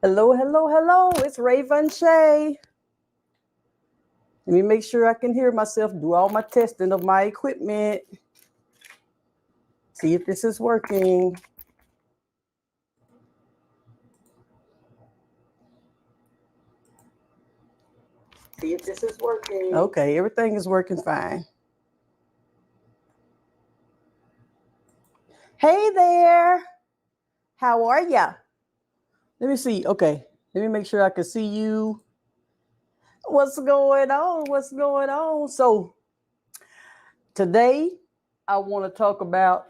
Hello, hello, hello. It's Raevonshae. Let me make sure I can hear myself, do all my testing of my equipment. See if this is working. See if this is working. Okay, everything is working fine. Hey there. How are ya? Let me see. Okay, let me make sure I can see you. What's going on? What's going on? So, today I want to talk about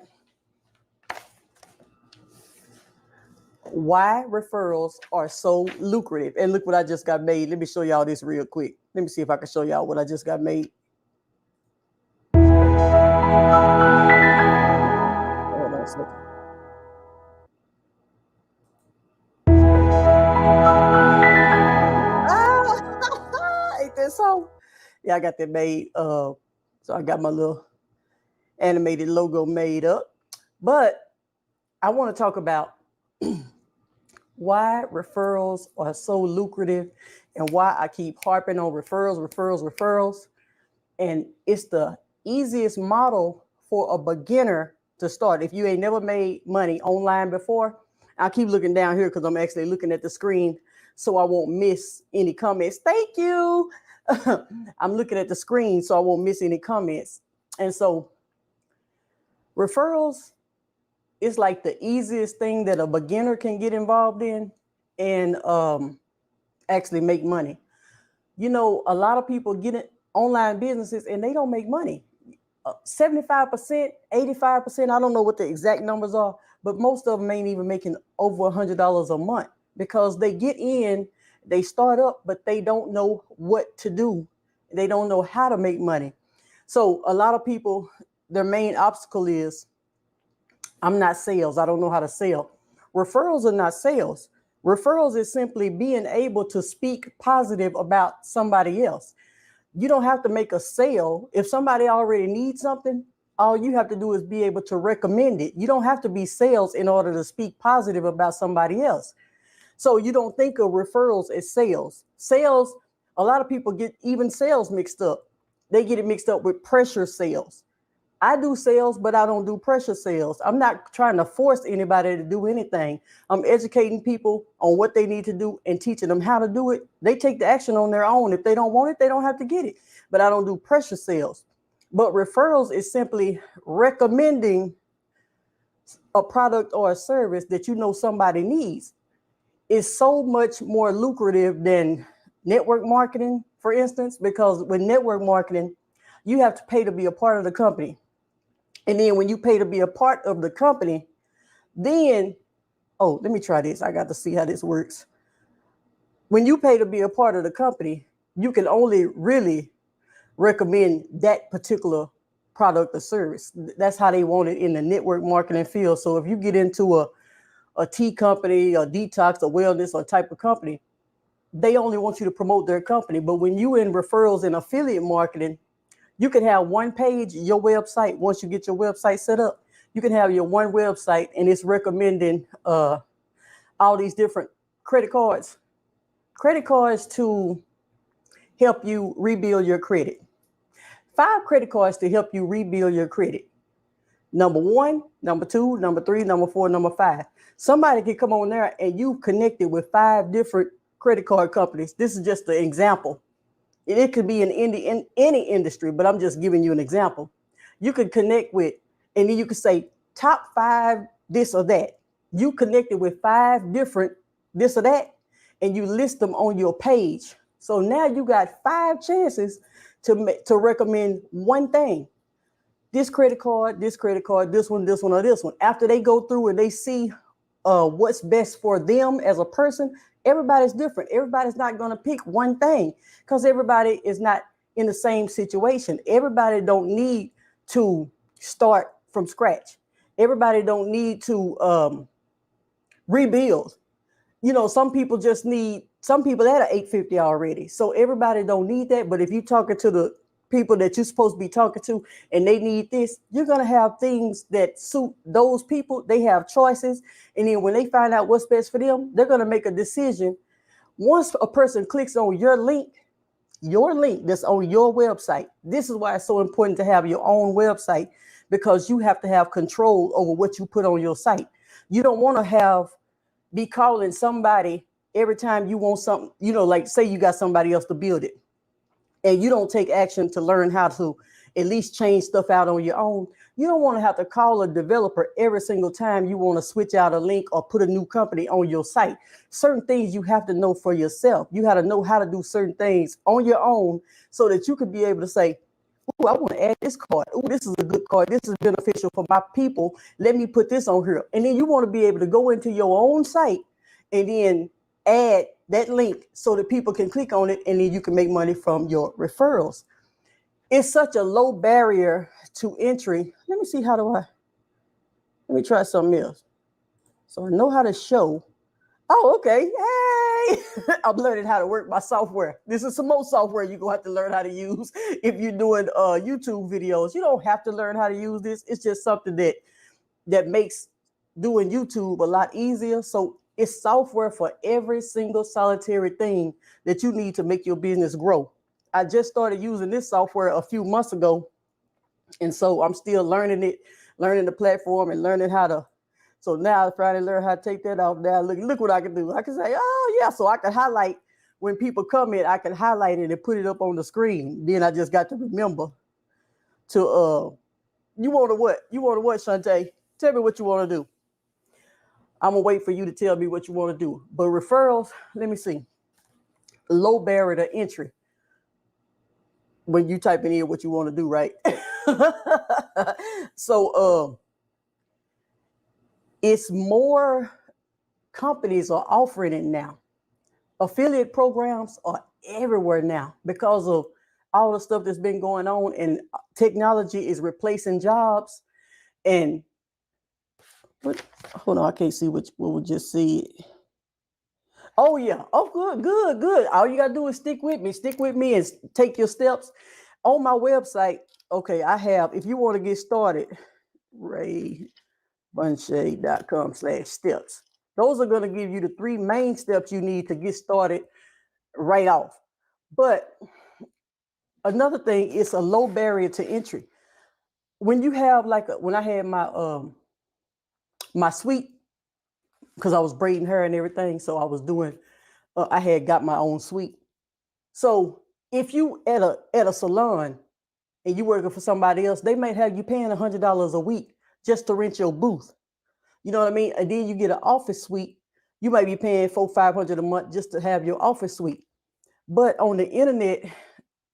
why referrals are so lucrative. And look what I just got made. Let me show y'all this real quick. Let me see if I can show y'all what I just got made. Hold on a second. Ain't that so? Yeah, I got that made. So I got my little animated logo made up. But I want to talk about why referrals are so lucrative and why I keep harping on referrals. And it's the easiest model for a beginner to start. If you ain't never made money online before, I keep looking down here because I'm actually looking at the screen so I won't miss any comments. Thank you. I'm looking at the screen so I won't miss any comments. And so referrals is like the easiest thing that a beginner can get involved in and actually make money. You know, a lot of people get in online businesses and they don't make money. 75%, 85%, I don't know what the exact numbers are, but most of them ain't even making over $100 a month because they get in, they start up, but they don't know what to do. They don't know how to make money. So a lot of people, their main obstacle is, I'm not sales. I don't know how to sell. Referrals are not sales. Referrals is simply being able to speak positive about somebody else. You don't have to make a sale. If somebody already needs something, all you have to do is be able to recommend it. You don't have to be sales in order to speak positive about somebody else. So you don't think of referrals as sales. Sales, a lot of people get even sales mixed up. They get it mixed up with pressure sales. I do sales, but I don't do pressure sales. I'm not trying to force anybody to do anything. I'm educating people on what they need to do and teaching them how to do it. They take the action on their own. If they don't want it, they don't have to get it. But I don't do pressure sales. But referrals is simply recommending a product or a service that you know somebody needs. It's so much more lucrative than network marketing, for instance, because with network marketing, you have to pay to be a part of the company. And then when you pay to be a part of the company, then, oh, let me try this. I got to see how this works. When you pay to be a part of the company, you can only really recommend that particular product or service. That's how they want it in the network marketing field. So if you get into a tea company, a detox, a wellness, or type of company, they only want you to promote their company. But when you in referrals and affiliate marketing, you can have one page, your website. Once you get your website set up, you can have your one website and it's recommending all these different credit cards. Credit cards to help you rebuild your credit. 5 credit cards to help you rebuild your credit. Number 1, number 2, number 3, number 4, number 5. Somebody can come on there and you've connected with 5 different credit card companies. This is just an example. It could be in any industry, but I'm just giving you an example. You could connect with, and then you could say top 5 this or that. You connected with 5 different this or that, and you list them on your page. So now you got 5 chances to recommend one thing. This credit card, this one, or this one. After they go through and they see what's best for them as a person, everybody's different. Everybody's not going to pick one thing because everybody is not in the same situation. Everybody don't need to start from scratch. Everybody don't need to rebuild. You know, some people just need, some people that are 850 already. So everybody don't need that. But if you're talking to people that you're supposed to be talking to, and they need this, you're going to have things that suit those people. They have choices. And then when they find out what's best for them, they're going to make a decision. Once a person clicks on your link that's on your website, this is why it's so important to have your own website, because you have to have control over what you put on your site. You don't want to be calling somebody every time you want something, like say you got somebody else to build it and you don't take action to learn how to at least change stuff out on your own. You don't want to have to call a developer every single time you want to switch out a link or put a new company on your site. Certain things you have to know for yourself. You got to know how to do certain things on your own so that you could be able to say, "Ooh, I want to add this card. Ooh, this is a good card. This is beneficial for my people. Let me put this on here." And then you want to be able to go into your own site and then add that link so that people can click on it, and then you can make money from your referrals. It's such a low barrier to entry. Let me try something else. So I know how to show. Oh, okay. Hey, I'm learning how to work my software. This is some more software you're going to have to learn how to use if you're doing YouTube videos. You don't have to learn how to use this. It's just something that makes doing YouTube a lot easier. So it's software for every single solitary thing that you need to make your business grow. I just started using this software a few months ago. And so I'm still learning it, learning the platform and learning how to. So now I'm trying to learn how to take that off. Now look what I can do. I can say, oh yeah. So I can highlight when people come in, I can highlight it and put it up on the screen. Then I just got to remember to you want to what? You want to what, Shantae? Tell me what you want to do. I'm gonna wait for you to tell me what you want to do. But referrals, let me see. Low barrier to entry. When you typing in what you want to do, right? So it's more companies are offering it now. Affiliate programs are everywhere now because of all the stuff that's been going on, and technology is replacing jobs. And hold on, I can't see what we just see. Oh yeah. Oh, good. All you gotta do is stick with me and take your steps. On my website, okay, I have, if you want to get started, Raevonshae.com/steps. Those are going to give you the 3 main steps you need to get started right off. But another thing is a low barrier to entry. When you have when I had my suite, because I was braiding hair and everything, so I was doing, I had got my own suite. So if you at a salon and you working for somebody else, they might have you paying $100 a week just to rent your booth. You know what I mean? And then you get an office suite, you might be paying $400-500 a month just to have your office suite. But on the internet,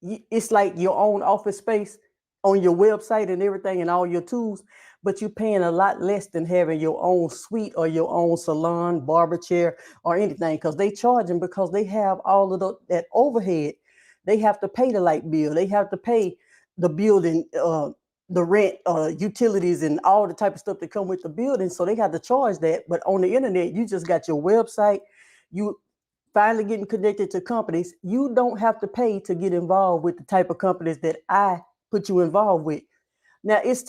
it's like your own office space on your website and everything and all your tools, but you're paying a lot less than having your own suite or your own salon, barber chair, or anything, because they charge them because they have all of that overhead. They have to pay the light bill. They have to pay the building, the rent, utilities, and all the type of stuff that come with the building. So they got to charge that. But on the internet, you just got your website. You finally getting connected to companies. You don't have to pay to get involved with the type of companies that I put you involved with. Now it's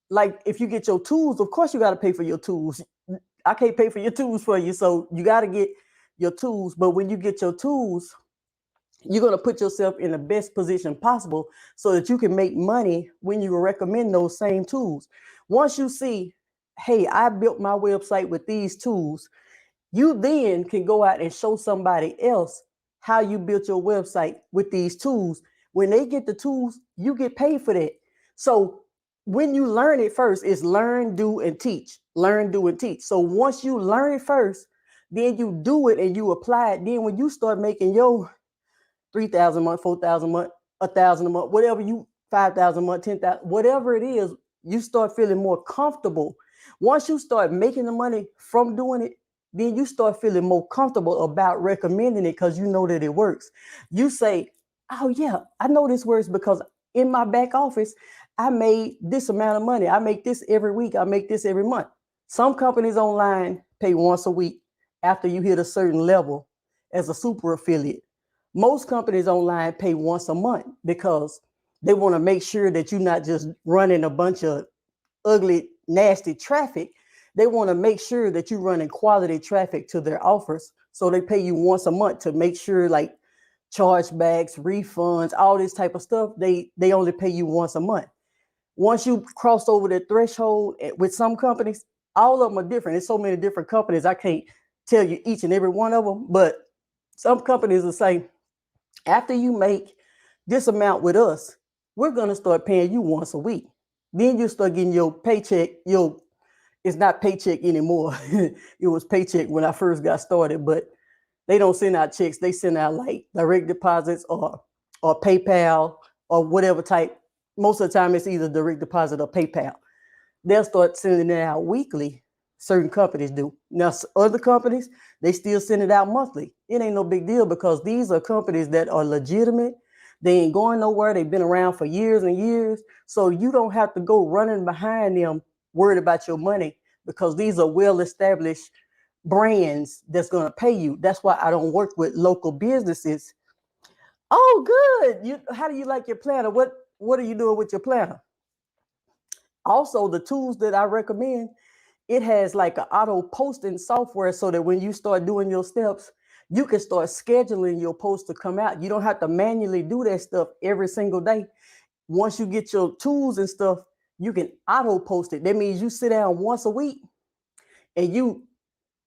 like if you get your tools, of course you got to pay for your tools. I can't pay for your tools for you. So you got to get your tools. But when you get your tools, you're going to put yourself in the best position possible so that you can make money when you recommend those same tools. Once you see, hey, I built my website with these tools, you then can go out and show somebody else how you built your website with these tools. When they get the tools, you get paid for that. So when you learn it first, it's learn, do, and teach. Learn, do, and teach. So once you learn it first, then you do it and you apply it. Then when you start making your 3,000 a month, 4,000 a month, 1,000 a month, whatever 5,000 a month, 10,000, whatever it is, you start feeling more comfortable. Once you start making the money from doing it, then you start feeling more comfortable about recommending it because you know that it works. You say, oh yeah, I know this works because in my back office, I made this amount of money. I make this every week. I make this every month. Some companies online pay once a week after you hit a certain level as a super affiliate. Most companies online pay once a month because They want to make sure that you're not just running a bunch of ugly, nasty traffic. They want to make sure that you're running quality traffic to their offers. So they pay you once a month to make sure, like chargebacks, refunds, all this type of stuff. They only pay you once a month. Once you cross over the threshold with some companies, all of them are different. There's so many different companies. I can't tell you each and every one of them, but some companies will say, after you make this amount with us, we're going to start paying you once a week. Then you start getting your paycheck. It's not paycheck anymore. It was paycheck when I first got started, but they don't send out checks. They send out like direct deposits or PayPal or whatever type. Most of the time, it's either direct deposit or PayPal. They'll start sending it out weekly. Certain companies do. Now, other companies, they still send it out monthly. It ain't no big deal because these are companies that are legitimate. They ain't going nowhere. They've been around for years and years. So you don't have to go running behind them worried about your money because these are well-established brands that's going to pay you. That's why I don't work with local businesses. Oh, good. How do you like your planner? What are you doing with your planner? Also, the tools that I recommend, it has like an auto posting software so that when you start doing your steps, you can start scheduling your posts to come out. You don't have to manually do that stuff every single day. Once you get your tools and stuff, you can auto post it. That means you sit down once a week and you,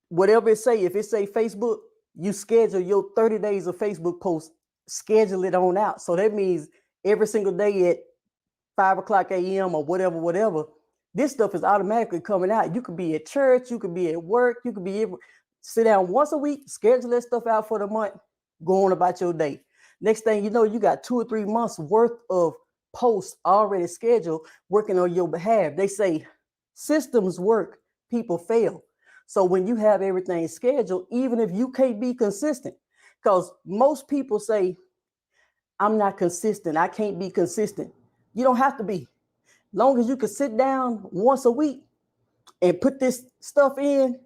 whatever it say, if it say Facebook, you schedule your 30 days of Facebook posts, schedule it on out. So that means every single day at 5:00 a.m. or whatever, this stuff is automatically coming out. You could be at church, you could be at work, you could be able to sit down once a week, schedule that stuff out for the month, go on about your day. Next thing you know, you got 2 or 3 months worth of posts already scheduled working on your behalf. They say systems work, people fail. So when you have everything scheduled, even if you can't be consistent, because most people say, I'm not consistent, I can't be consistent. You don't have to be. Long as you can sit down once a week and put this stuff in.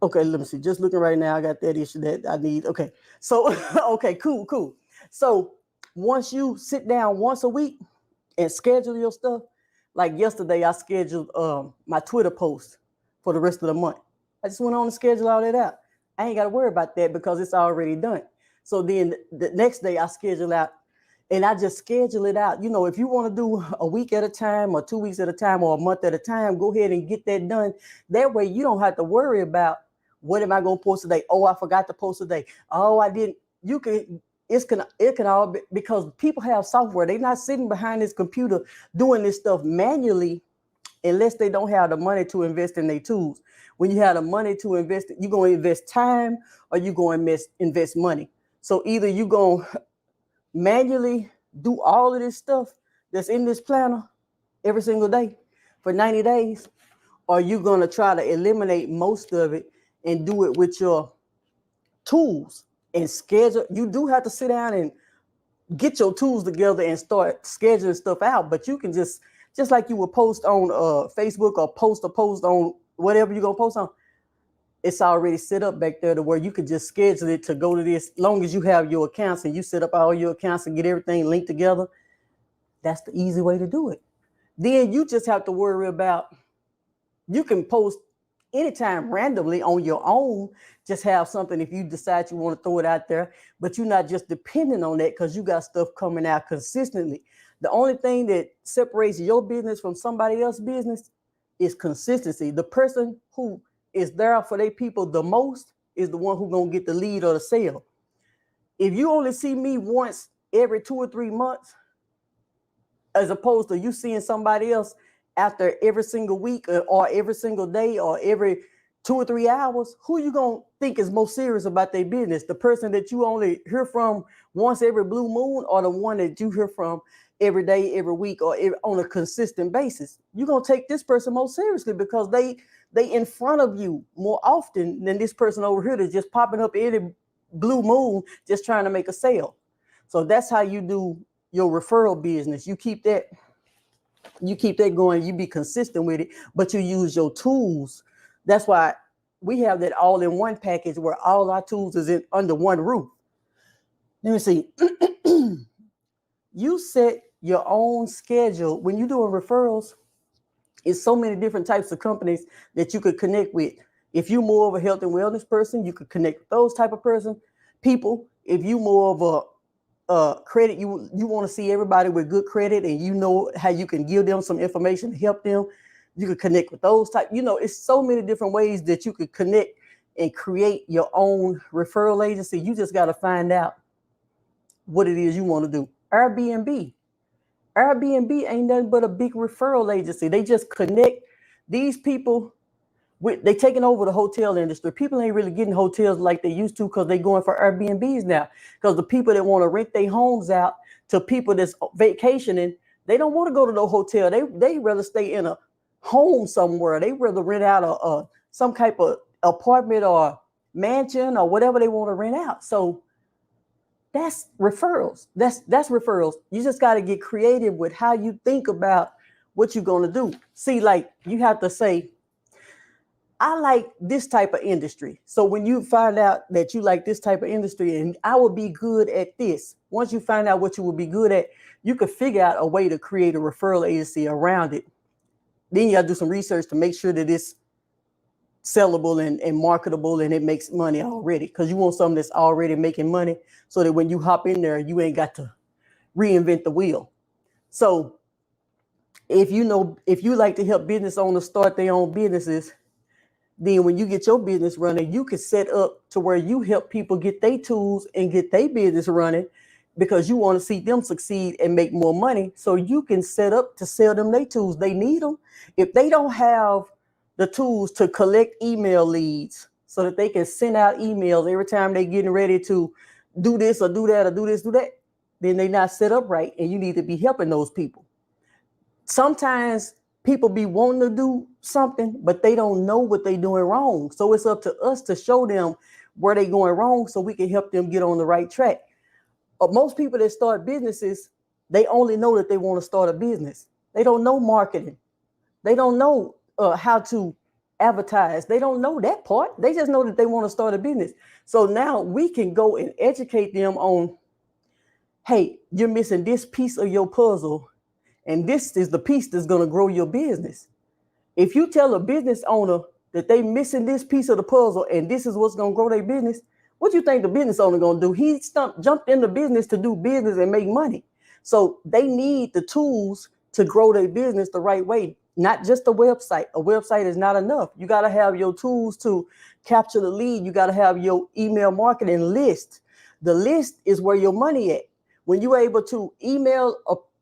Okay, let me see. Just looking right now, I got that issue that I need. Okay, so, okay, cool. So once you sit down once a week and schedule your stuff, like yesterday, I scheduled my Twitter post for the rest of the month. I just went on and scheduled all that out. I ain't got to worry about that because it's already done. So then the next day, I schedule out and I just schedule it out. You know, if you want to do a week at a time or 2 weeks at a time or a month at a time, go ahead and get that done. That way you don't have to worry about what am I going to post today? Oh, I forgot to post today. Oh, I didn't. You can, it can all be because people have software. They're not sitting behind this computer doing this stuff manually unless they don't have the money to invest in their tools. When you have the money to invest, you're going to invest time or you're going to invest money. So either you're going to manually do all of this stuff that's in this planner every single day for 90 days, or you're going to try to eliminate most of it and do it with your tools and schedule. You do have to sit down and get your tools together and start scheduling stuff out, but you can just like you would post on Facebook or post on whatever you're going to post on. It's already set up back there to where you could just schedule it to go to this. Long as you have your accounts and you set up all your accounts and get everything linked together, that's the easy way to do it. Then you just have to worry about, you can post anytime randomly on your own, just have something if you decide you want to throw it out there, but you're not just depending on that because you got stuff coming out consistently. The only thing that separates your business from somebody else's business is consistency. The person who is there for their people the most is the one who's going to get the lead or the sale. If you only see me once every 2 or 3 months, as opposed to you seeing somebody else after every single week or every single day or every 2 or 3 hours, who you going to think is most serious about their business? The person that you only hear from once every blue moon, or the one that you hear from every day, every week, or on a consistent basis? You're going to take this person most seriously because they in front of you more often than this person over here that's just popping up every blue moon just trying to make a sale. So that's how you do your referral business. You keep that going, you be consistent with it, but you use your tools. That's why we have that all-in-one package where all our tools is under one roof. Let me see. You set your own schedule. When you're doing referrals, it's so many different types of companies that you could connect with. If you're more of a health and wellness person, you could connect with those type of people. If you more of a credit, you want to see everybody with good credit, and you know how you can give them some information to help them. You could connect with those type. It's so many different ways that you could connect and create your own referral agency. You just got to find out what it is you want to do. Airbnb ain't nothing but a big referral agency. They just connect these people they taking over the hotel industry. People ain't really getting hotels like they used to because they going for Airbnbs now. Because the people that want to rent their homes out to people that's vacationing, they don't want to go to no hotel. They rather stay in a home somewhere. They rather rent out some type of apartment or mansion or whatever they want to rent out. So that's referrals. That's referrals. You just got to get creative with how you think about what you're going to do. See, like you have to say, I like this type of industry. So when you find out that you like this type of industry and I will be good at this, once you find out what you will be good at, you can figure out a way to create a referral agency around it. Then you got to do some research to make sure that it's sellable and marketable and it makes money already, because you want something that's already making money so that when you hop in there, you ain't got to reinvent the wheel. So if you like to help business owners start their own businesses, then when you get your business running, you can set up to where you help people get their tools and get their business running, because you want to see them succeed and make more money. So you can set up to sell them their tools. They need them. If they don't have the tools to collect email leads so that they can send out emails every time they're getting ready to do this or do that or do this, do that, then they're not set up right, and you need to be helping those people. Sometimes people be wanting to do something, but they don't know what they're doing wrong. So it's up to us to show them where they're going wrong so we can help them get on the right track. But most people that start businesses, they only know that they want to start a business. They don't know marketing. They don't know how to advertise. They don't know that part. They just know that they want to start a business. So now we can go and educate them on, hey, you're missing this piece of your puzzle, and this is the piece that's going to grow your business. If you tell a business owner that they missing this piece of the puzzle and this is what's going to grow their business, what do you think the business owner going to do? He jumped into business to do business and make money. So they need the tools to grow their business the right way, not just a website. A website is not enough. You got to have your tools to capture the lead. You got to have your email marketing list. The list is where your money at. When you're able to email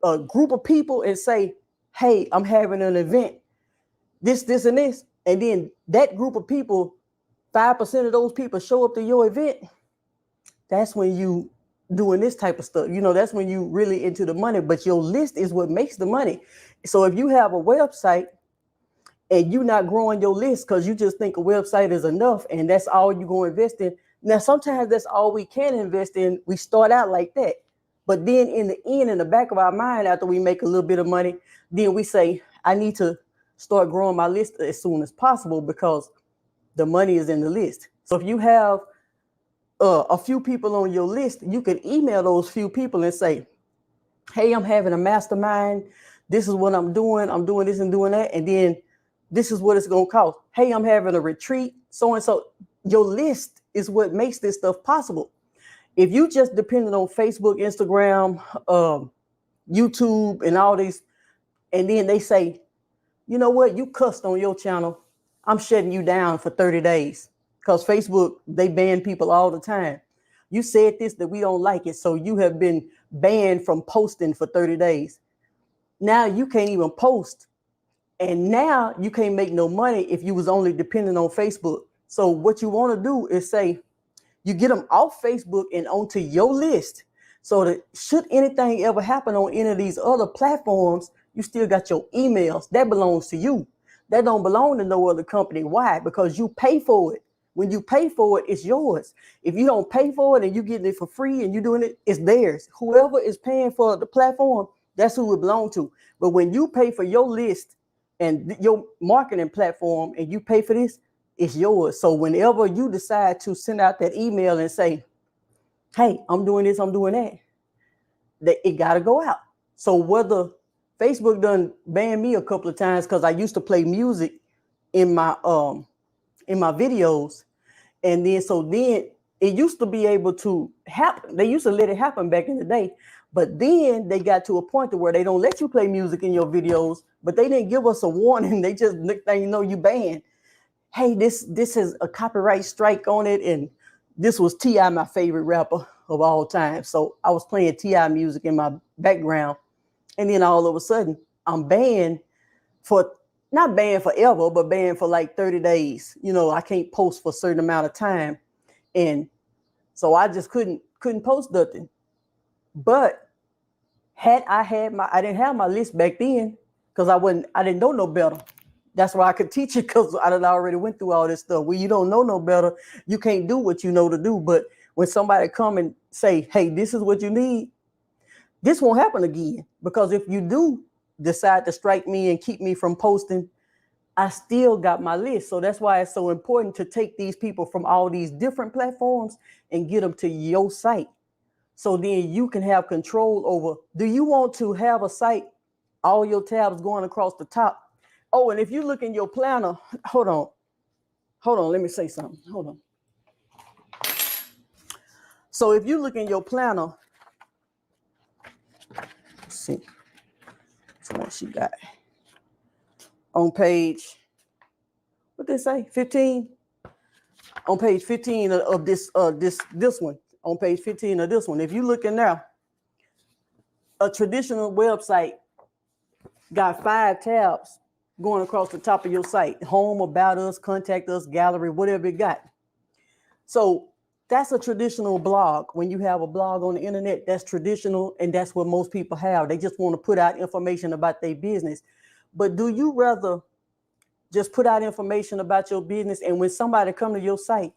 a group of people and say, hey, I'm having an event, this, and this, and then that group of people, 5% of those people show up to your event, that's when you doing this type of stuff. That's when you really into the money, but your list is what makes the money. So if you have a website and you're not growing your list because you just think a website is enough and that's all you're going to invest in. Now, sometimes that's all we can invest in. We start out like that. But then in the end, in the back of our mind, after we make a little bit of money, then we say, I need to start growing my list as soon as possible because the money is in the list. So if you have a few people on your list, you can email those few people and say, hey, I'm having a mastermind. This is what I'm doing. I'm doing this and doing that. And then this is what it's going to cost. Hey, I'm having a retreat. So and so. Your list is what makes this stuff possible. If you just depended on Facebook, Instagram, YouTube, and all these, and then they say, you know what, you cussed on your channel, I'm shutting you down for 30 days. Because Facebook, they ban people all the time. You said this, that we don't like it, so you have been banned from posting for 30 days. Now you can't even post. And now you can't make no money if you was only depending on Facebook. So what you want to do is say, you get them off Facebook and onto your list, so that should anything ever happen on any of these other platforms, you still got your emails. That belongs to you. That don't belong to no other company. Why? Because you pay for it. When you pay for it, it's yours. If you don't pay for it and you're getting it for free and you're doing it, it's theirs. Whoever is paying for the platform, that's who it belongs to. But when you pay for your list and your marketing platform and you pay for this, it's yours. So whenever you decide to send out that email and say, hey, I'm doing this, I'm doing that, it got to go out. So whether Facebook done banned me a couple of times because I used to play music in my videos, and then it used to be able to happen. They used to let it happen back in the day, but then they got to a point to where they don't let you play music in your videos, but they didn't give us a warning. They just next thing you know, you banned. Hey, this is a copyright strike on it, and this was T.I., my favorite rapper of all time. So I was playing T.I. music in my background, and then all of a sudden I'm banned for, not banned forever, but banned for like 30 days. You know, I can't post for a certain amount of time. And so I just couldn't post nothing. But I didn't have my list back then because I didn't know no better. That's why I could teach it, because I already went through all this stuff. When you don't know no better, you can't do what you know to do. But when somebody come and say, hey, this is what you need, this won't happen again. Because if you do decide to strike me and keep me from posting, I still got my list. So that's why it's so important to take these people from all these different platforms and get them to your site. So then you can have control over, do you want to have a site, all your tabs going across the top? Oh, and if you look in your planner, hold on, let me say something. Hold on. So if you look in your planner, let's see, so what she got on page, what they say, 15? On page 15 of this one, on page 15 of this one, if you look in there, a traditional website got 5 tabs going across the top of your site: home, about us, contact us, gallery, whatever it got. So that's a traditional blog. When you have a blog on the internet, that's traditional, and that's what most people have. They just want to put out information about their business. But do you rather just put out information about your business, and when somebody come to your site,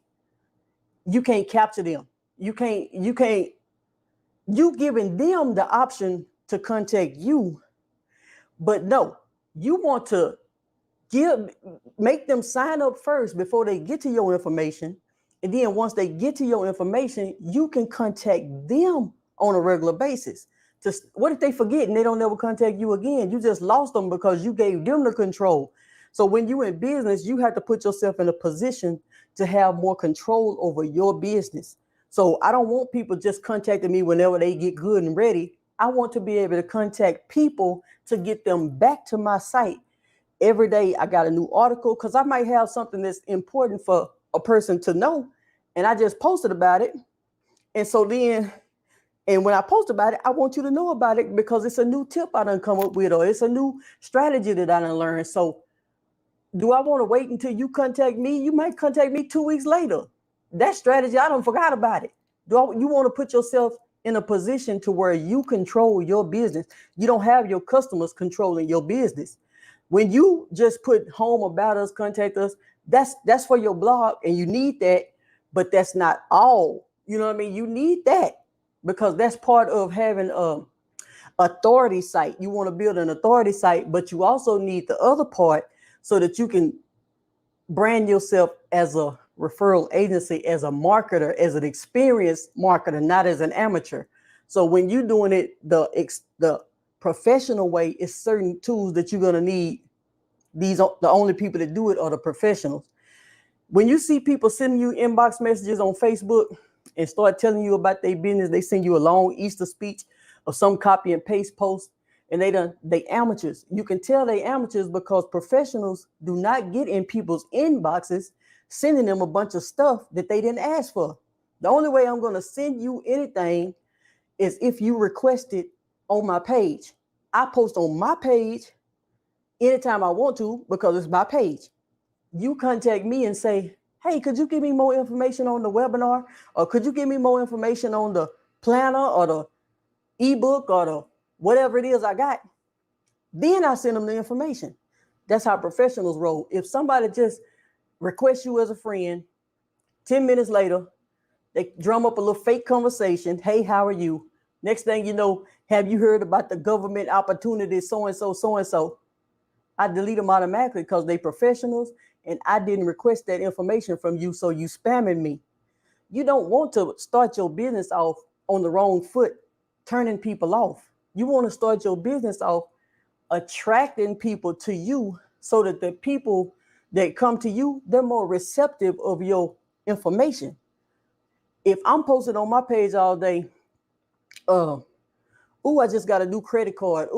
you can't capture them? You giving them the option to contact you, but no, you want to make them sign up first before they get to your information. And then once they get to your information, you can contact them on a regular basis. What if they forget and they don't ever contact you again? You just lost them because you gave them the control. So when you're in business, you have to put yourself in a position to have more control over your business. So I don't want people just contacting me whenever they get good and ready. I want to be able to contact people to get them back to my site. Every day I got a new article, because I might have something that's important for a person to know, and I just posted about it. And so then, and when I post about it, I want you to know about it because it's a new tip I done come up with, or it's a new strategy that I done learned. So do I want to wait until you contact me? You might contact me 2 weeks later. That strategy, I don't forgot about it. You want to put yourself in a position to where you control your business? You don't have your customers controlling your business. When you just put home, about us, contact us, that's for your blog, and you need that, but that's not all. You know what I mean? You need that because that's part of having a authority site. You want to build an authority site, but you also need the other part so that you can brand yourself as a referral agency, as a marketer, as an experienced marketer, not as an amateur. So when you're doing it the professional way, it's certain tools that you're going to need. These are the only people that do it are the professionals. When you see people sending you inbox messages on Facebook and start telling you about their business, they send you a long Easter speech or some copy and paste post, and they amateurs. You can tell they amateurs because professionals do not get in people's inboxes sending them a bunch of stuff that they didn't ask for. The only way I'm going to send you anything is if you request it on my page. I post on my page anytime I want to because it's my page. You contact me and say, hey, could you give me more information on the webinar? Or could you give me more information on the planner or the ebook or the whatever it is I got? Then I send them the information. That's how professionals roll. If somebody just requests you as a friend, 10 minutes later, they drum up a little fake conversation. Hey, how are you? Next thing you know, have you heard about the government opportunity, so-and-so, so-and-so? I delete them automatically because they professionals and I didn't request that information from you, so you spamming me. You don't want to start your business off on the wrong foot. turning people off. You want to start your business off attracting people to you so that the people that come to you, they're more receptive of your information. If I'm posted on my page all day, I just got a new credit card.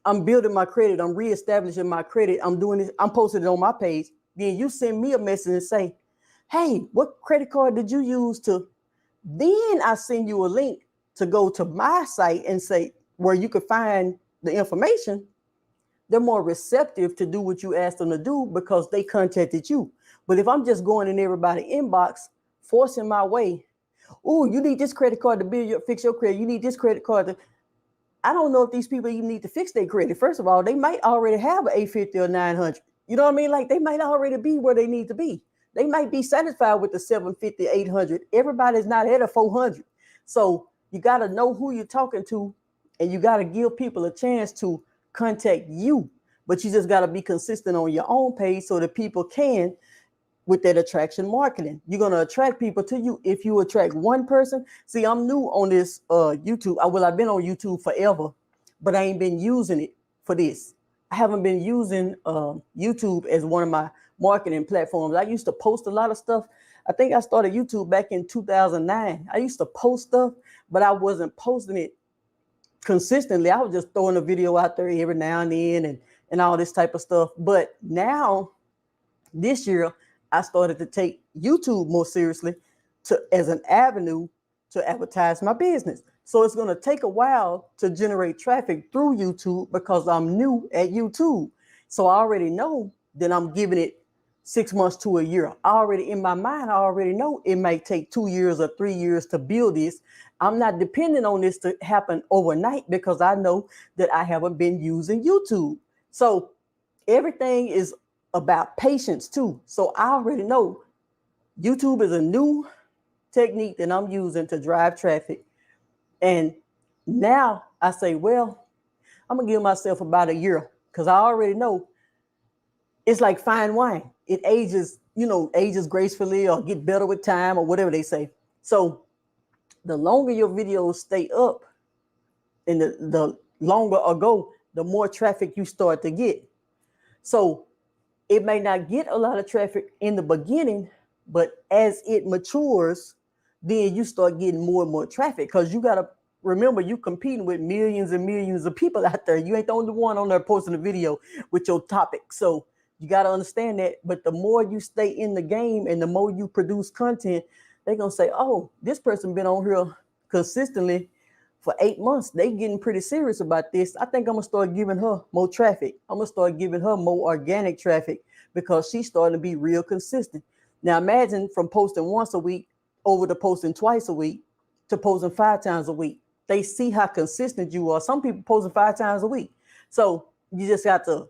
I'm building my credit. I'm reestablishing my credit. I'm doing this. I'm posting it on my page. Then you send me a message and say, hey, what credit card did you use to? Then I send you a link to go to my site and say where you could find the information. They're more receptive to do what you asked them to do because they contacted you. But if I'm just going in everybody's inbox, forcing my way, you need this credit card to fix your credit. You need this credit card to. I don't know if these people even need to fix their credit. First of all, they might already have an 850 or 900. You know what I mean? Like they might already be where they need to be. They might be satisfied with the 750, 800. Everybody's not at a 400. So you got to know who you're talking to, and you got to give people a chance to contact you. But you just got to be consistent on your own page so that people can, with that attraction marketing. You're going to attract people to you. If you attract one person, see, I'm new on this YouTube. I've been on YouTube forever, but I ain't been using it for this. I haven't been using YouTube as one of my marketing platforms. I used to post a lot of stuff. I think I started YouTube back in 2009. I used to post stuff, but I wasn't posting it consistently. I was just throwing a video out there every now and then and all this type of stuff. But now, this year, I started to take YouTube more seriously as an avenue to advertise my business. So it's going to take a while to generate traffic through YouTube because I'm new at YouTube. So I already know that I'm giving it 6 months to a year. In my mind, I already know it may take 2 years or 3 years to build this. I'm not depending on this to happen overnight because I know that I haven't been using YouTube. So everything is about patience too. So I already know YouTube is a new technique that I'm using to drive traffic. And now I say, well, I'm gonna give myself about a year because I already know it's like fine wine. It ages gracefully or get better with time or whatever they say. So the longer your videos stay up and the longer ago, the more traffic you start to get. So it may not get a lot of traffic in the beginning, but as it matures, then you start getting more and more traffic because you got to remember you competing with millions and millions of people out there. You ain't the only one on there posting a video with your topic. So you got to understand that. But the more you stay in the game and the more you produce content, they're going to say, oh, this person been on here consistently for 8 months. They getting pretty serious about this. I think I'm going to start giving her more traffic. I'm going to start giving her more organic traffic because she's starting to be real consistent. Now imagine from posting once a week over to posting twice a week to posting 5 times a week. They see how consistent you are. Some people posting 5 times a week. So you just got to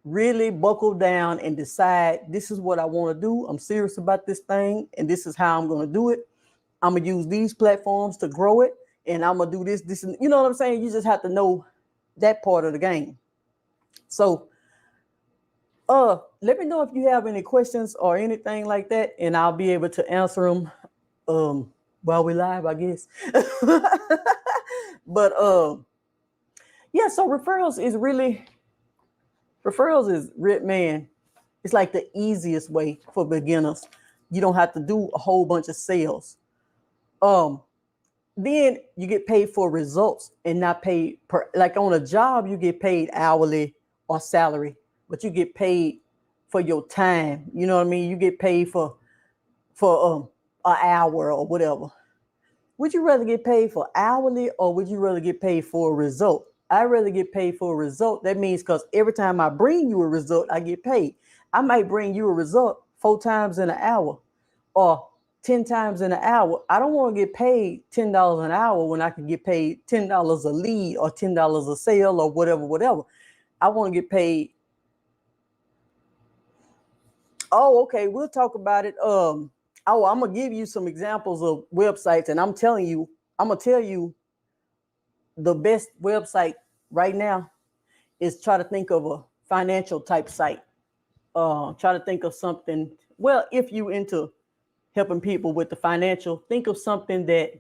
really buckle down and decide this is what I want to do. I'm serious about this thing and this is how I'm going to do it. I'm going to use these platforms to grow it. And I'm going to do this, and you know what I'm saying? You just have to know that part of the game. So let me know if you have any questions or anything like that, and I'll be able to answer them while we're live, I guess. But yeah, so referrals is man, it's like the easiest way for beginners. You don't have to do a whole bunch of sales. Then you get paid for results and not paid per, like on a job, you get paid hourly or salary, but you get paid for your time. You know what I mean? You get paid for an hour or whatever. Would you rather get paid for hourly or would you rather get paid for a result? I'd rather get paid for a result. That means because every time I bring you a result, I get paid. I might bring you a result 4 times in an hour or 10 times in an hour. I don't want to get paid $10 an hour when I can get paid $10 a lead or $10 a sale or whatever. I want to get paid. Oh, okay. We'll talk about it. I'm going to give you some examples of websites, and I'm going to tell you the best website right now is try to think of a financial type site. Try to think of something. Well, if you into helping people with the financial, think of something that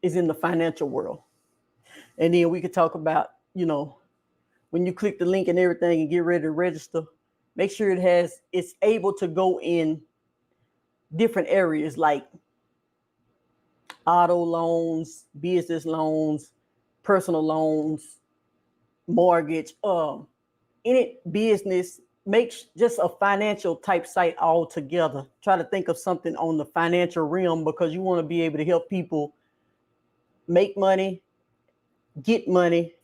is in the financial world. And then we could talk about, when you click the link and everything and get ready to register, make sure it's able to go in different areas like auto loans, business loans, personal loans, mortgage, any business. Make just a financial type site altogether. Try to think of something on the financial realm, because you want to be able to help people make money, get money,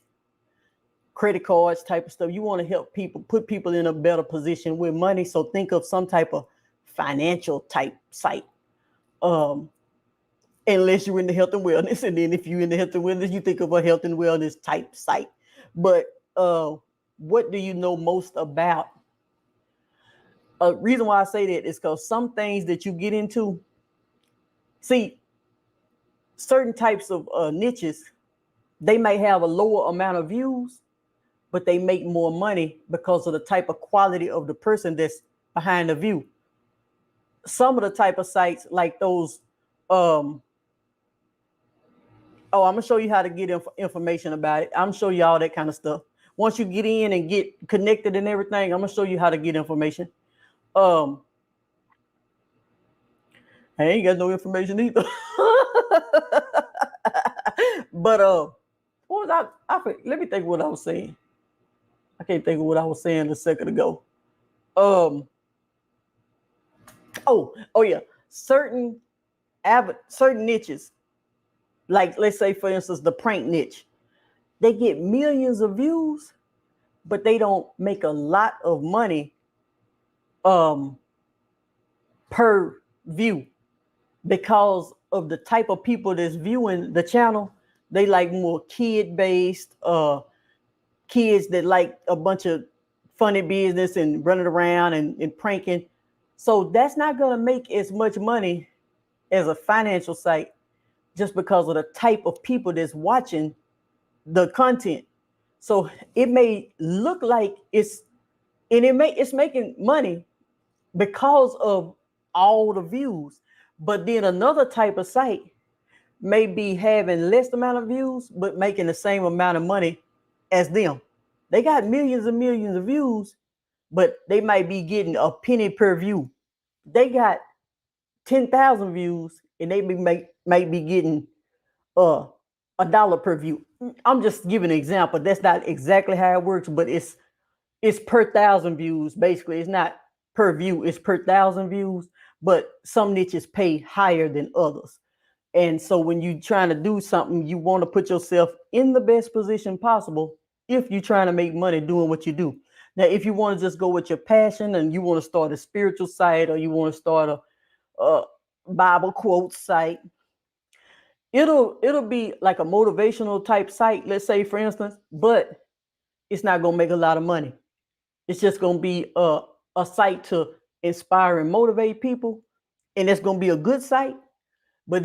credit cards type of stuff. You want to help people, put people in a better position with money. So think of some type of financial type site. Unless you're in the health and wellness. And then if you're in the health and wellness, you think of a health and wellness type site. But what do you know most about? A reason why I say that is because some things that you get into, see, certain types of niches, they may have a lower amount of views, but they make more money because of the type of quality of the person that's behind the view. Some of the type of sites like those, I'm gonna show you how to get information about it. I'm gonna show you all that kind of stuff. Once you get in and get connected and everything, I'm gonna show you how to get information. I ain't got no information either. But what was let me think what I was saying. I can't think of what I was saying a second ago. Oh yeah, certain niches, like let's say for instance the prank niche, they get millions of views, but they don't make a lot of money per view, because of the type of people that's viewing the channel. They like more kid-based, kids that like a bunch of funny business and running around and pranking. So that's not going to make as much money as a financial site, just because of the type of people that's watching the content. So it may look like it's making money because of all the views. But then another type of site may be having less amount of views, but making the same amount of money as them. They got millions and millions of views, but they might be getting a penny per view. They got 10,000 views and they might be getting $1 per view. I'm just giving an example. That's not exactly how it works, but it's per 1,000 views. Basically, it's not per view, it's per 1,000 views. But some niches pay higher than others. And so when you're trying to do something, you want to put yourself in the best position possible if you're trying to make money doing what you do. Now, if you want to just go with your passion and you want to start a spiritual site, or you want to start a Bible quote site, it'll be like a motivational type site, let's say, for instance, but it's not going to make a lot of money. It's just going to be a site to inspire and motivate people. And it's going to be a good site, but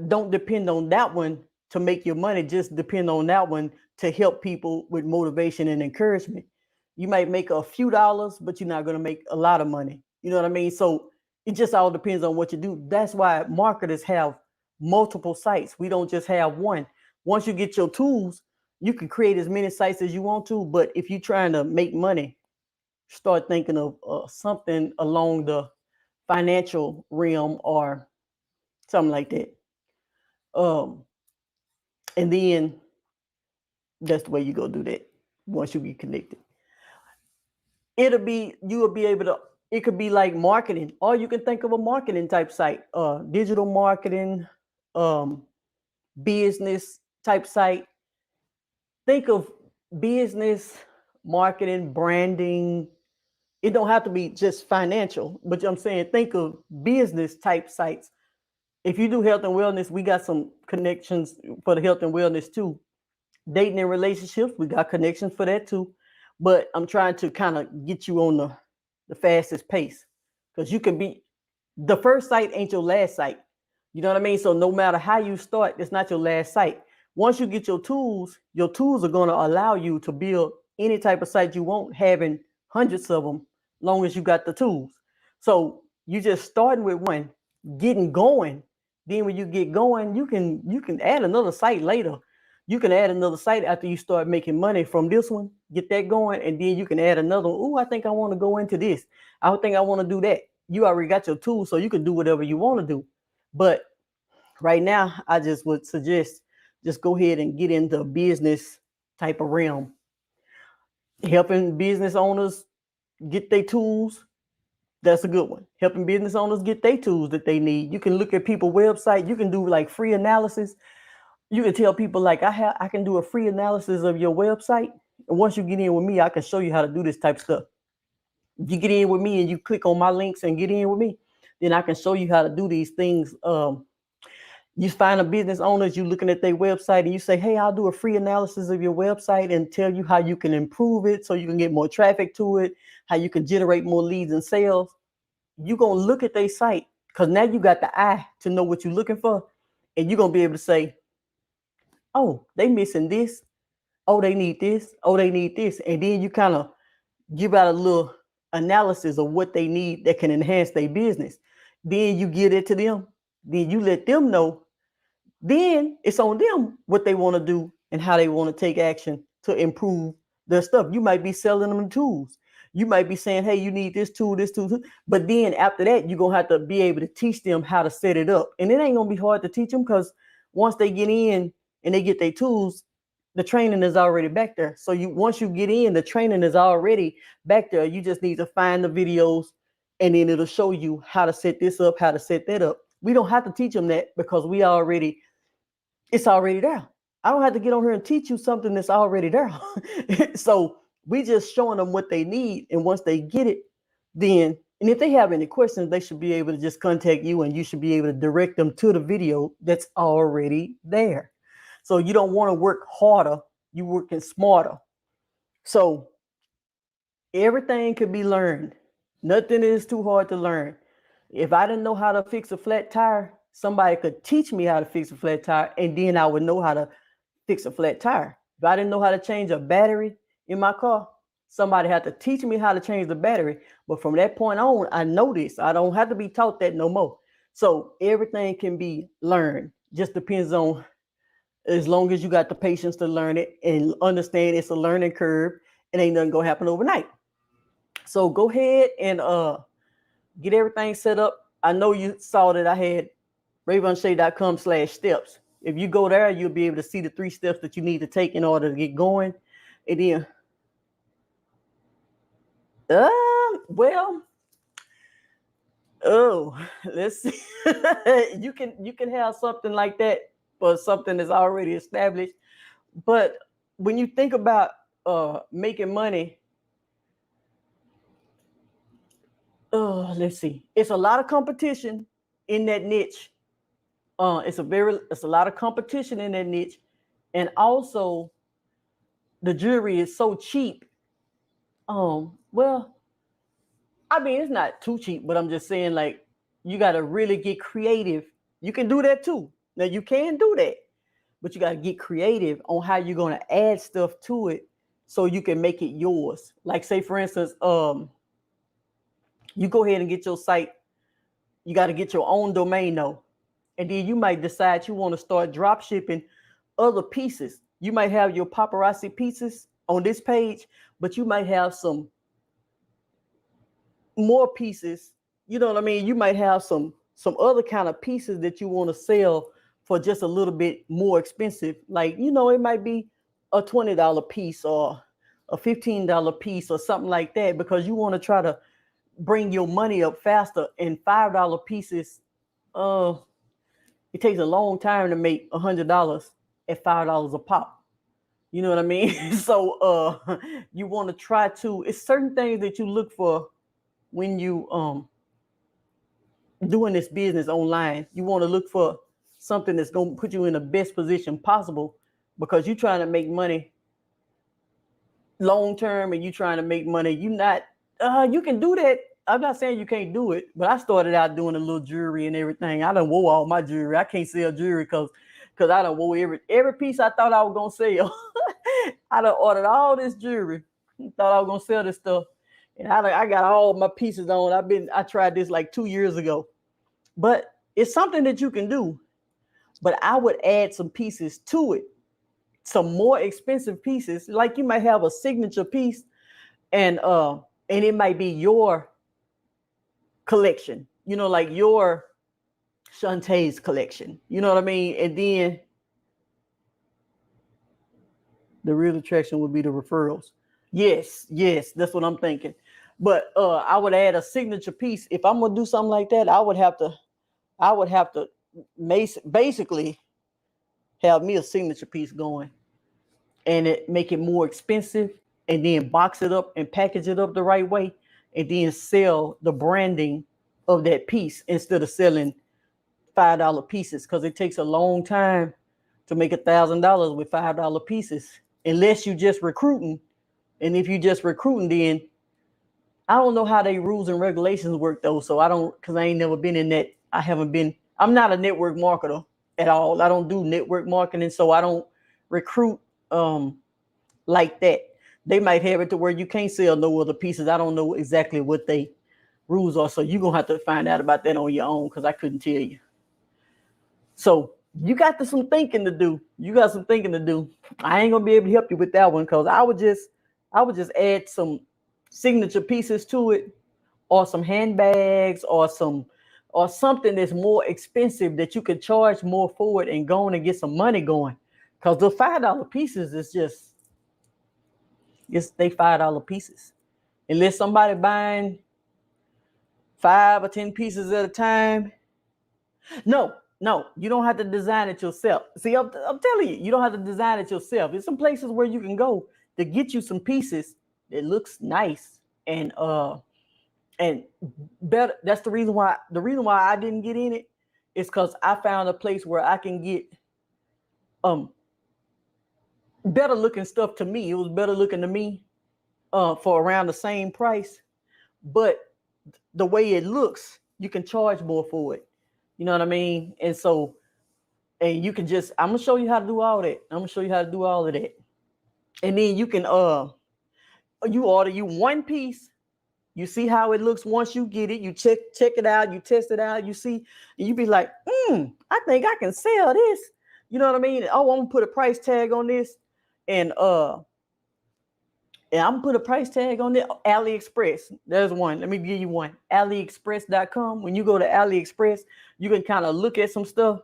don't depend on that one to make your money. Just depend on that one to help people with motivation and encouragement. You might make a few dollars, but you're not going to make a lot of money. You know what I mean? So it just all depends on what you do. That's why marketers have multiple sites. We don't just have one. Once you get your tools, you can create as many sites as you want to. But if you're trying to make money, start thinking of something along the financial realm or something like that. And then that's the way you go do that. Once you get connected, you will be able to, it could be like marketing, or you can think of a marketing type site, digital marketing, business type site. Think of business, marketing, branding. It don't have to be just financial, but I'm saying think of business type sites. If you do health and wellness, we got some connections for the health and wellness too. Dating and relationships, we got connections for that too. But I'm trying to kind of get you on the fastest pace, because you can be, the first site ain't your last site. You know what I mean? So no matter how you start, it's not your last site. Once you get your tools are going to allow you to build any type of site you want, having hundreds of them, long as you got the tools. So you just starting with one, getting going, Then when you get going, you can add another site later. You can add another site after you start making money from this one, get that going, and then you can add another one. Oh, I think I want to go into this. I think I want to do that. You already got your tools, so you can do whatever you want to do. But right now, I just would suggest just go ahead and get into business type of realm. Helping business owners get their tools, that's a good one. Helping business owners get their tools that they need. You can look at people's website. You can do like free analysis. You can tell people like I can do a free analysis of your website. And once you get in with me, I can show you how to do this type of stuff. If you get in with me and you click on my links and get in with me, then I can show you how to do these things. You find a business owners, you looking at their website and you say, hey, I'll do a free analysis of your website and tell you how you can improve it so you can get more traffic to it, how you can generate more leads and sales. You're going to look at their site because now you got the eye to know what you're looking for. And you're going to be able to say, oh, they missing this. Oh, they need this. Oh, they need this. And then you kind of give out a little analysis of what they need that can enhance their business. Then you give it to them. Then you let them know. Then it's on them what they want to do and how they want to take action to improve their stuff. You might be selling them tools. You might be saying, hey, you need this tool, this tool. But then after that, you're going to have to be able to teach them how to set it up. And it ain't going to be hard to teach them because once they get in and they get their tools, the training is already back there. So once you get in, the training is already back there. You just need to find the videos and then it'll show you how to set this up, how to set that up. We don't have to teach them that because it's already there. I don't have to get on here and teach you something that's already there. So we just showing them what they need. And once they get it, then, and if they have any questions, they should be able to just contact you and you should be able to direct them to the video that's already there. So you don't want to work harder, you're working smarter. So everything can be learned. Nothing is too hard to learn. If I didn't know how to fix a flat tire, somebody could teach me how to fix a flat tire, and then I would know how to fix a flat tire. If I didn't know how to change a battery in my car, somebody had to teach me how to change the battery. But from that point on, I know this. I don't have to be taught that no more. So everything can be learned. Just depends on, as long as you got the patience to learn it and understand it's a learning curve, it ain't nothing gonna happen overnight. So go ahead and get everything set up. I know you saw that I had Raevonshae.com/steps. If you go there, you'll be able to see the 3 steps that you need to take in order to get going. And then, let's see. you can have something like that for something that's already established. But when you think about making money, let's see. It's a lot of competition in that niche. It's a lot of competition in that niche, and also the jewelry is so cheap. Well, I mean it's not too cheap, but I'm just saying like you got to really get creative. You can do that too. Now you can do that, but you got to get creative on how you're going to add stuff to it so you can make it yours. Like say for instance, you go ahead and get your site. You got to get your own domain though. And then you might decide you want to start drop shipping other pieces. You might have your paparazzi pieces on this page, but you might have some more pieces. You know what I mean? You might have some other kind of pieces that you want to sell for just a little bit more expensive. Like, you know, it might be a $20 piece or a $15 piece or something like that, because you want to try to bring your money up faster. And $5 pieces, it takes a long time to make $100 at $5 a pop. You know what I mean? So you want to try to, it's certain things that you look for when you doing this business online. You want to look for something that's going to put you in the best position possible, because you're trying to make money long term and you're trying to make money. You can do that. I'm not saying you can't do it, but I started out doing a little jewelry and everything. I done wore all my jewelry. I can't sell jewelry because I done wore every piece I thought I was gonna sell. I done ordered all this jewelry. Thought I was gonna sell this stuff, and I got all my pieces on. I tried this like 2 years ago, but It's something that you can do, but I would add some pieces to it, some more expensive pieces. Like you might have a signature piece, and it might be your collection, like your Shantae's collection. You know what I mean? And then the real attraction would be the referrals. Yes, that's what I'm thinking. But I would add a signature piece. If I'm gonna do something like that, I would have to basically have me a signature piece going, and make it more expensive, and then box it up and package it up the right way, and then sell the branding of that piece instead of selling $5 pieces, because it takes a long time to make $1,000 with $5 pieces, unless you just recruiting. And if you just recruiting, then I don't know how they rules and regulations work though. So I don't, because I ain't never been in that. I'm not a network marketer at all. I don't do network marketing, so I don't recruit like that. They might have it to where you can't sell no other pieces. I don't know exactly what they rules are, so you're gonna have to find out about that on your own, because I couldn't tell you. So you got some thinking to do. I ain't gonna be able to help you with that one, because I would just add some signature pieces to it, or some handbags, or something that's more expensive that you can charge more for it and go on and get some money going. Because the $5 pieces is just, they $5 pieces. Unless somebody buying 5 or 10 pieces at a time. No, you don't have to design it yourself. See, I'm telling you, you don't have to design it yourself. There's some places where you can go to get you some pieces that looks nice and better. That's the reason why I didn't get in it, is because I found a place where I can get better looking stuff. To me, it was better looking to me for around the same price, but the way it looks, you can charge more for it. You know what I mean? And so, and you can just, I'm gonna show you how to do all that. I'm gonna show you how to do all of that. And then you can you order you one piece, you see how it looks. Once you get it, you check it out, you test it out, you see, and you be like, I think I can sell this. You know what I mean? Oh, I'm gonna put a price tag on this, and I'm gonna put a price tag on it. AliExpress. There's one. Let me give you one. AliExpress.com. When you go to AliExpress, you can kind of look at some stuff.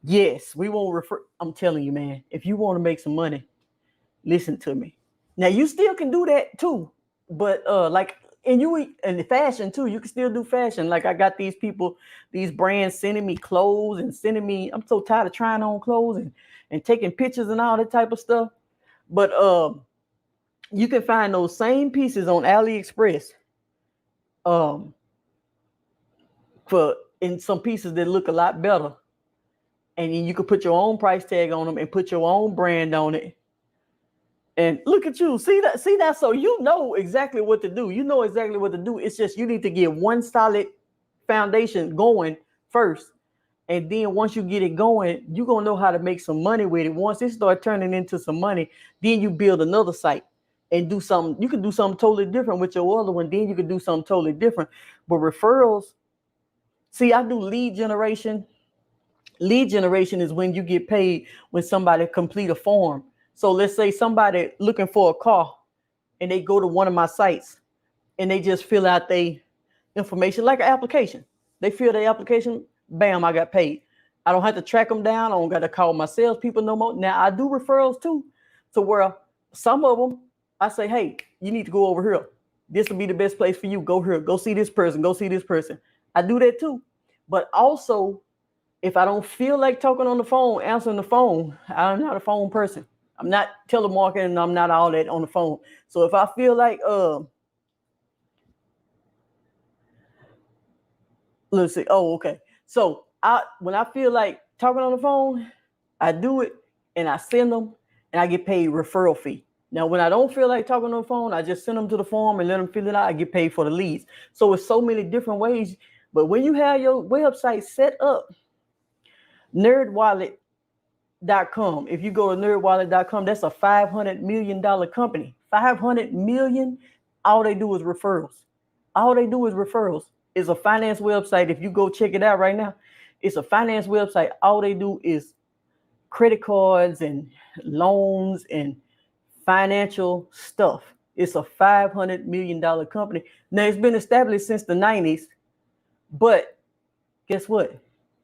Yes, we won't refer. I'm telling you, man, if you want to make some money, listen to me. Now you still can do that too, but like, and the fashion too, you can still do fashion. Like I got these people, these brands sending me clothes and sending me. I'm so tired of trying on clothes and taking pictures and all that type of stuff. But you can find those same pieces on AliExpress. For in some pieces that look a lot better. And then you can put your own price tag on them and put your own brand on it. And look at you. See that? So you know exactly what to do. It's just you need to get one solid foundation going first. And then once you get it going, you're going to know how to make some money with it. Once it starts turning into some money, then you build another site and do something. You can do something totally different with your other one. Then you can do something totally different. But referrals, see, I do lead generation. Lead generation is when you get paid when somebody complete a form. So let's say somebody looking for a car and they go to one of my sites and they just fill out their information like an application. They fill their application, bam, I got paid. I don't have to track them down. I don't got to call my salespeople no more. Now I do referrals too, to where some of them I say, hey, you need to go over here. This will be the best place for you. Go here. Go see this person. Go see this person. I do that too. But also, if I don't feel like talking on the phone, answering the phone, I'm not a phone person. I'm not telemarketing. I'm not all that on the phone. So if I feel like, let's see. Oh, okay. So when I feel like talking on the phone, I do it and I send them and I get paid referral fee. Now, when I don't feel like talking on the phone, I just send them to the form and let them fill it out. I get paid for the leads. So it's so many different ways. But when you have your website set up, nerdwallet.com. If you go to nerdwallet.com, that's a $500 million company. $500 million. All they do is referrals. It's a finance website. If you go check it out right now, it's a finance website. All they do is credit cards and loans and financial stuff. It's a $500 million company. Now, it's been established since the 90s, but guess what?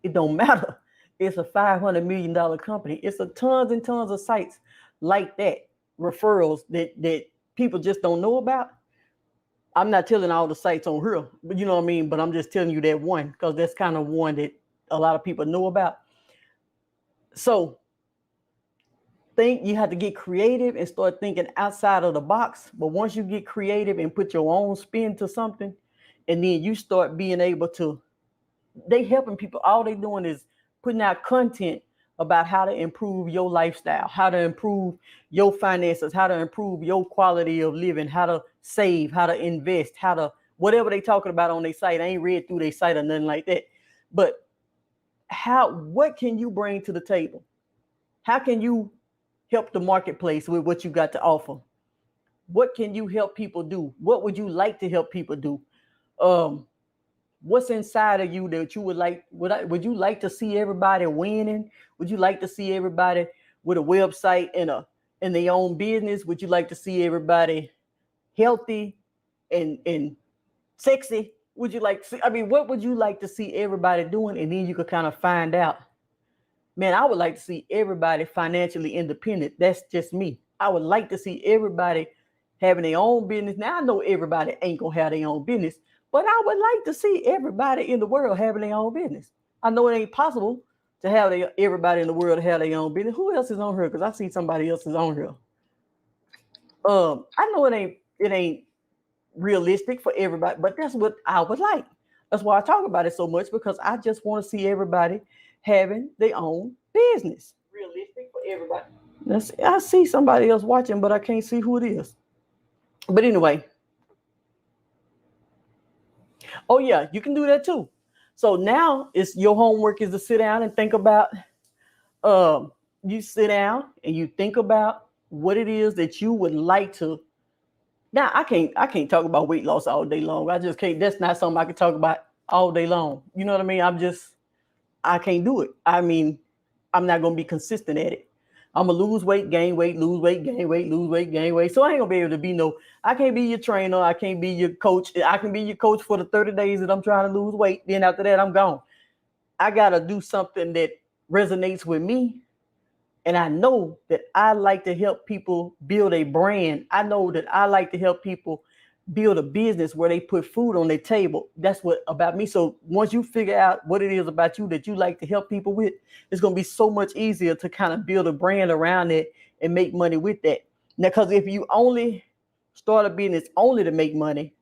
It don't matter. It's a $500 million company. It's a tons and tons of sites like that, referrals that people just don't know about. I'm not telling all the sites on here, but you know what I mean? But I'm just telling you that one, because that's kind of one that a lot of people know about. So you have to get creative and start thinking outside of the box. But once you get creative and put your own spin to something, and then you start being able to, they helping people. All they doing is putting out content about how to improve your lifestyle, how to improve your finances, how to improve your quality of living, how to save, how to invest, how to whatever they talking about on their site. I ain't read through their site or nothing like that. But what can you bring to the table? How can you help the marketplace with what you got to offer? What can you help people do? What would you like to help people do? What's inside of you that you would like? Would you like to see everybody winning? Would you like to see everybody with a website and their own business? Would you like to see everybody healthy and sexy? Would you like to see? I mean, what would you like to see everybody doing? And then you could kind of find out. Man, I would like to see everybody financially independent. That's just me. I would like to see everybody having their own business. Now, I know everybody ain't going to have their own business, but I would like to see everybody in the world having their own business. I know it ain't possible to have everybody in the world have their own business. Who else is on here? Because I see somebody else is on here. I know it ain't realistic for everybody, but that's what I would like. That's why I talk about it so much, because I just want to see everybody having their own business. Realistic for everybody. I see somebody else watching, but I can't see who it is. But anyway. Oh yeah, you can do that too. So now it's your homework is to sit down and think about, you sit down and you think about what it is that you would like to. Now I can't talk about weight loss all day long. I just can't. That's not something I can talk about all day long. You know what I mean? I can't do it. I mean, I'm not gonna be consistent at it. I'm gonna lose weight, gain weight, lose weight, gain weight, lose weight, gain weight. So I ain't gonna be able to be I can't be your trainer. I can't be your coach. I can be your coach for the 30 days that I'm trying to lose weight. Then after that, I'm gone. I gotta do something that resonates with me. And I know that I like to help people build a brand. I know that I like to help people build a business where they put food on their table. That's what about me. So once you figure out what it is about you that you like to help people with, it's going to be so much easier to kind of build a brand around it and make money with that. Now, because if you only start a business only to make money,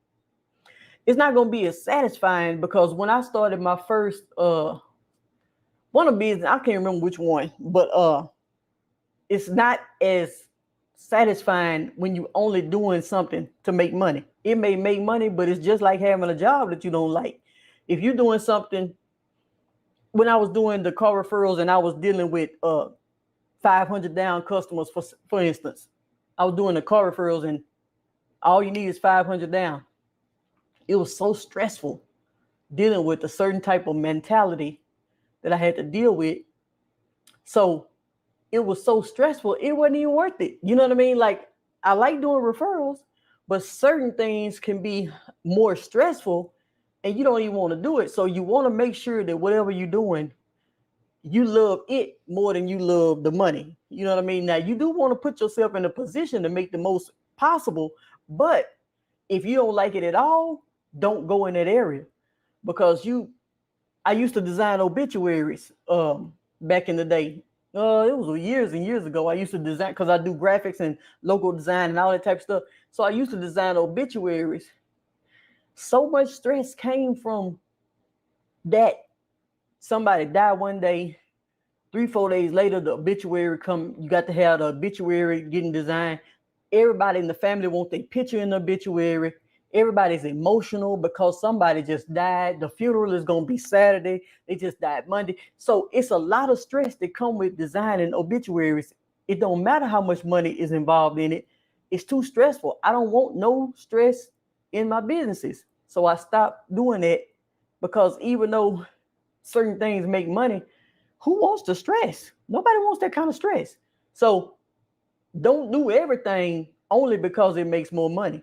it's not going to be as satisfying. Because when I started my first one of business, I can't remember which one, but it's not as satisfying when you only doing something to make money. It may make money, but it's just like having a job that you don't like. If you're doing something, when I was doing the car referrals and I was dealing with 500 down customers, for instance, I was doing the car referrals and all you need is 500 down. It was so stressful dealing with a certain type of mentality that I had to deal with. So it was so stressful, it wasn't even worth it. You know what I mean? Like, I like doing referrals, but certain things can be more stressful and you don't even want to do it. So you want to make sure that whatever you're doing, you love it more than you love the money. You know what I mean? Now, you do want to put yourself in a position to make the most possible, but if you don't like it at all, don't go in that area. Because I used to design obituaries back in the day. It was years and years ago. I used to design, because I do graphics and logo design and all that type of stuff. So I used to design obituaries. So much stress came from that. Somebody died one day, 3-4 days later, the obituary come. You got to have the obituary getting designed. Everybody in the family want their picture in the obituary. Everybody's emotional because somebody just died. The funeral is going to be Saturday. They just died Monday. So it's a lot of stress that come with designing obituaries. It don't matter how much money is involved in it. It's too stressful. I don't want no stress in my businesses. So I stopped doing that because even though certain things make money, who wants to stress? Nobody wants that kind of stress. So don't do everything only because it makes more money.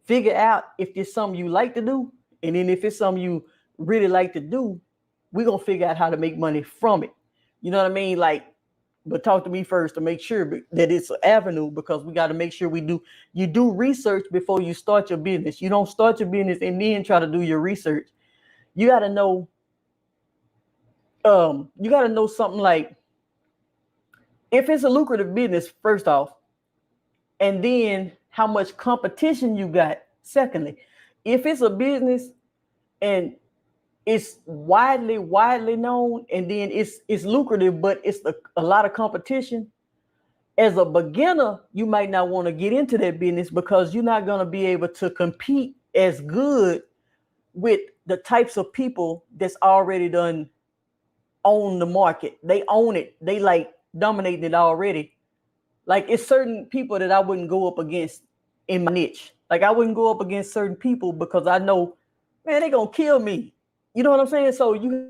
Figure out if it's something you like to do, and then if it's something you really like to do, we're gonna figure out how to make money from it. You know what I mean? Like, but talk to me first to make sure that it's an avenue, because we got to make sure you do research before you start your business. You don't start your business and then try to do your research. You got to know something like, if it's a lucrative business, first off, and then how much competition you got. Secondly, if it's a business and it's widely known, and then it's lucrative, but it's a lot of competition. As a beginner, you might not want to get into that business because you're not going to be able to compete as good with the types of people that's already done own the market. They own it. They like dominating it already. Like, it's certain people that I wouldn't go up against in my niche. Like, I wouldn't go up against certain people because I know, man, they're going to kill me. You know what I'm saying? So you